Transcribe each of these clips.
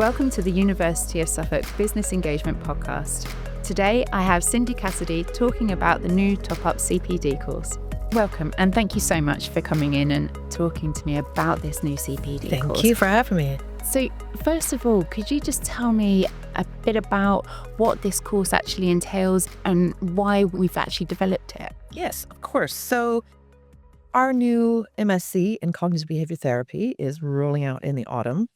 Welcome to the University of Suffolk Business Engagement Podcast. Today I have Cindy Cassidy talking about the new top-up CPD course. Welcome, and thank you so much for coming in and talking to me about this new CPD course. Thank you for having me. So first of all, could you just tell me a bit about what this course actually entails and why we've actually developed it? Yes, of course. So our new MSc in Cognitive Behavioural Therapy is rolling out in the autumn.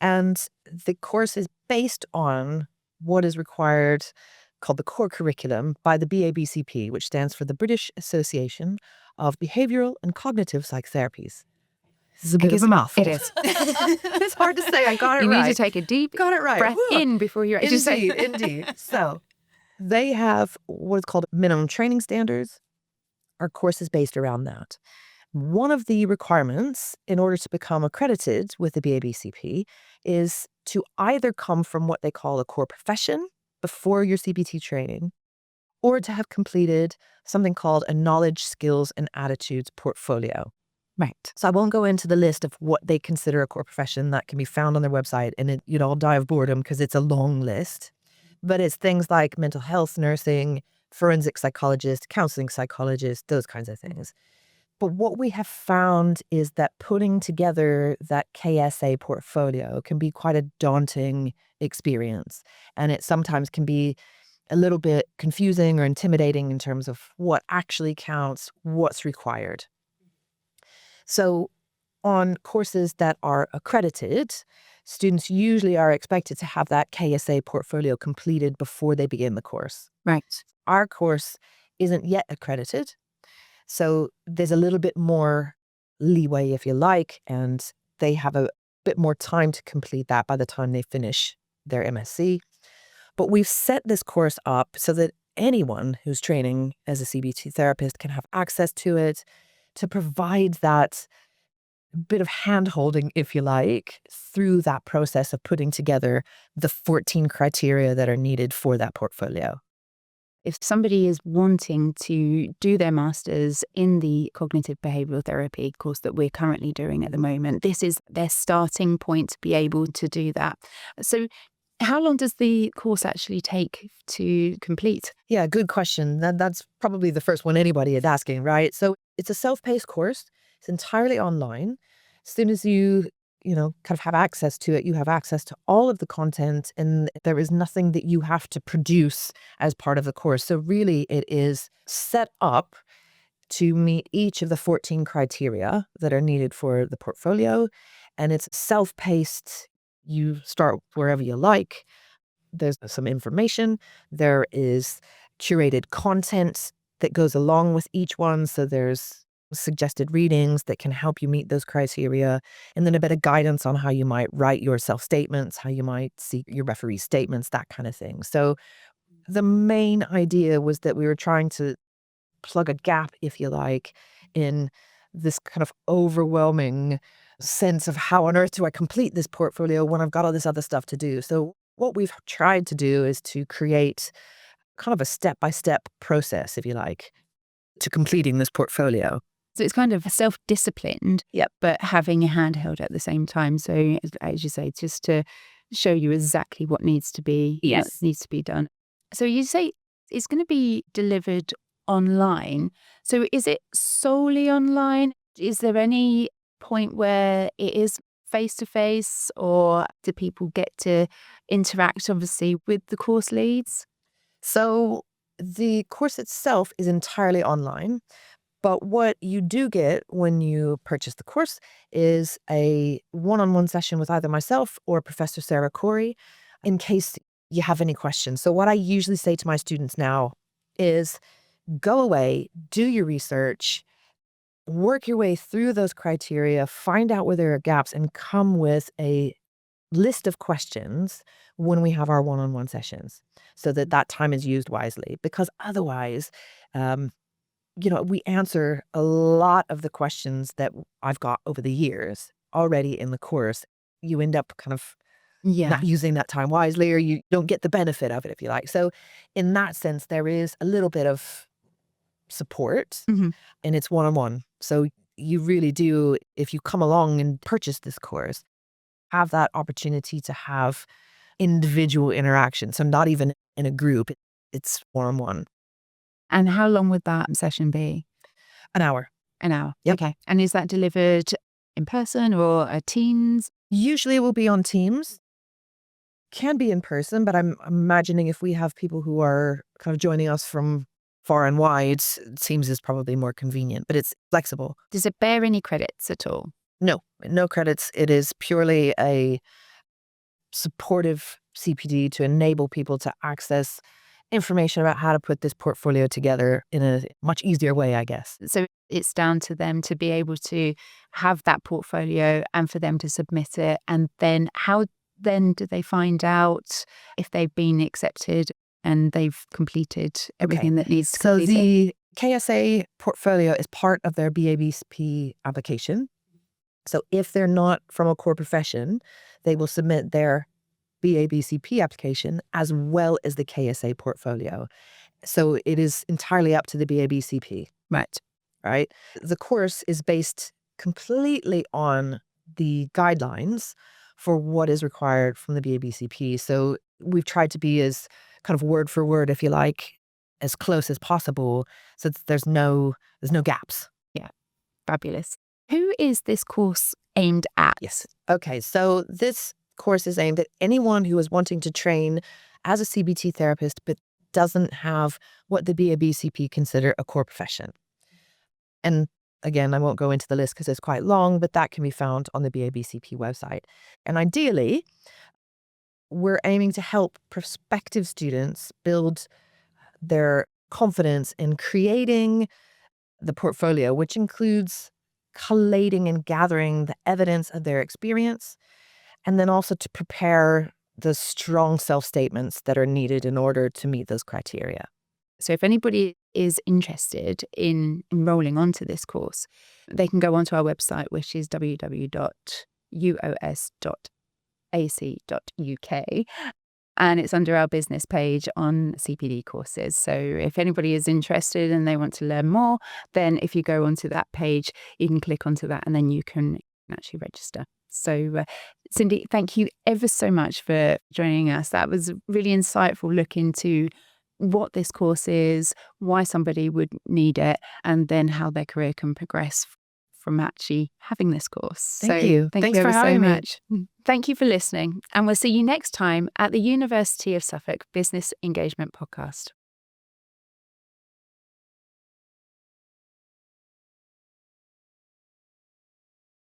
And the course is based on what is required, called the core curriculum, by the BABCP, which stands for the British Association of Behavioural and Cognitive Psychotherapies. This is a bit of a mouthful. It is. It's hard to say. I got it You right. need to take a deep breath in before you actually say it. Indeed. So they have what is called minimum training standards. Our course is based around that. One of the requirements in order to become accredited with the BABCP is to either come from what they call a core profession before your CBT training, or to have completed something called a knowledge, skills, and attitudes portfolio. Right. So I won't go into the list of what they consider a core profession. That can be found on their website, and you'd all die of boredom because it's a long list. But it's things like mental health nursing, forensic psychologist, counselling psychologist, those kinds of things. But what we have found is that putting together that KSA portfolio can be quite a daunting experience. And it sometimes can be a little bit confusing or intimidating in terms of what actually counts, what's required. So on courses that are accredited, students usually are expected to have that KSA portfolio completed before they begin the course. Right. Our course isn't yet accredited. So there's a little bit more leeway, if you like, and they have a bit more time to complete that by the time they finish their MSc. But we've set this course up so that anyone who's training as a CBT therapist can have access to it, to provide that bit of hand-holding, if you like, through that process of putting together the 14 criteria that are needed for that portfolio. If somebody is wanting to do their master's in the Cognitive Behavioural Therapy course that we're currently doing at the moment, this is their starting point to be able to do that. So how long does the course actually take to complete? Yeah, good question. That's probably the first one anybody is asking, right? So it's a self-paced course. It's entirely online. As soon as you kind of have access to it, you have access to all of the content, and there is nothing that you have to produce as part of the course. So really it is set up to meet each of the 14 criteria that are needed for the portfolio, and it's self-paced. You start wherever you like. There's some information. There is curated content that goes along with each one. So there's suggested readings that can help you meet those criteria, and then a bit of guidance on how you might write your self-statements, how you might seek your referee statements, that kind of thing. So the main idea was that we were trying to plug a gap, if you like, in this kind of overwhelming sense of how on earth do I complete this portfolio when I've got all this other stuff to do. So what we've tried to do is to create kind of a step-by-step process, if you like, to completing this portfolio. So it's kind of self-disciplined, Yep. but having a handheld at the same time. So as you say, just to show you exactly what needs to be done. So you say it's going to be delivered online. So is it solely online? Is there any point where it is face-to-face, or do people get to interact, obviously, with the course leads? So the course itself is entirely online, but what you do get when you purchase the course is a one-on-one session with either myself or Professor Sarah Corey in case you have any questions. So what I usually say to my students now is go away, do your research, work your way through those criteria, find out where there are gaps, and come with a list of questions when we have our one-on-one sessions so that time is used wisely. Because otherwise, we answer a lot of the questions that I've got over the years already in the course. You end up kind of not using that time wisely, or you don't get the benefit of it, if you like. So in that sense, there is a little bit of support, and it's one-on-one. So you really do, if you come along and purchase this course, have that opportunity to have individual interaction. So not even in a group, it's one-on-one. And how long would that session be? An hour. An hour. Yep. Okay. And is that delivered in person or Teams? Usually it will be on Teams. Can be in person, but I'm imagining if we have people who are kind of joining us from far and wide, Teams is probably more convenient, but it's flexible. Does it bear any credits at all? No credits. It is purely a supportive CPD to enable people to access information about how to put this portfolio together in a much easier way, I guess. So it's down to them to be able to have that portfolio and for them to submit it. And then how then do they find out if they've been accepted and they've completed everything that needs to So complete the KSA portfolio is part of their BABCP application. So if they're not from a core profession, they will submit their BABCP application as well as the KSA portfolio. So it is entirely up to the BABCP. Right? The course is based completely on the guidelines for what is required from the BABCP. So we've tried to be as kind of word for word, if you like, as close as possible, so that there's no gaps. Yeah, fabulous. Who is this course aimed at? Yes. Okay, so this course is aimed at anyone who is wanting to train as a CBT therapist but doesn't have what the BABCP consider a core profession. And again, I won't go into the list because it's quite long, but that can be found on the BABCP website. And ideally, we're aiming to help prospective students build their confidence in creating the portfolio, which includes collating and gathering the evidence of their experience, and then also to prepare the strong self-statements that are needed in order to meet those criteria. So if anybody is interested in enrolling onto this course, they can go onto our website, which is www.uos.ac.uk. And it's under our business page on CPD courses. So if anybody is interested and they want to learn more, then if you go onto that page, you can click onto that and then you can actually register. So Cindy, thank you ever so much for joining us. That was a really insightful look into what this course is, why somebody would need it, and then how their career can progress from actually having this course. Thank you. Thanks for having me. Thank you for listening, and we'll see you next time at the University of Suffolk Business Engagement Podcast.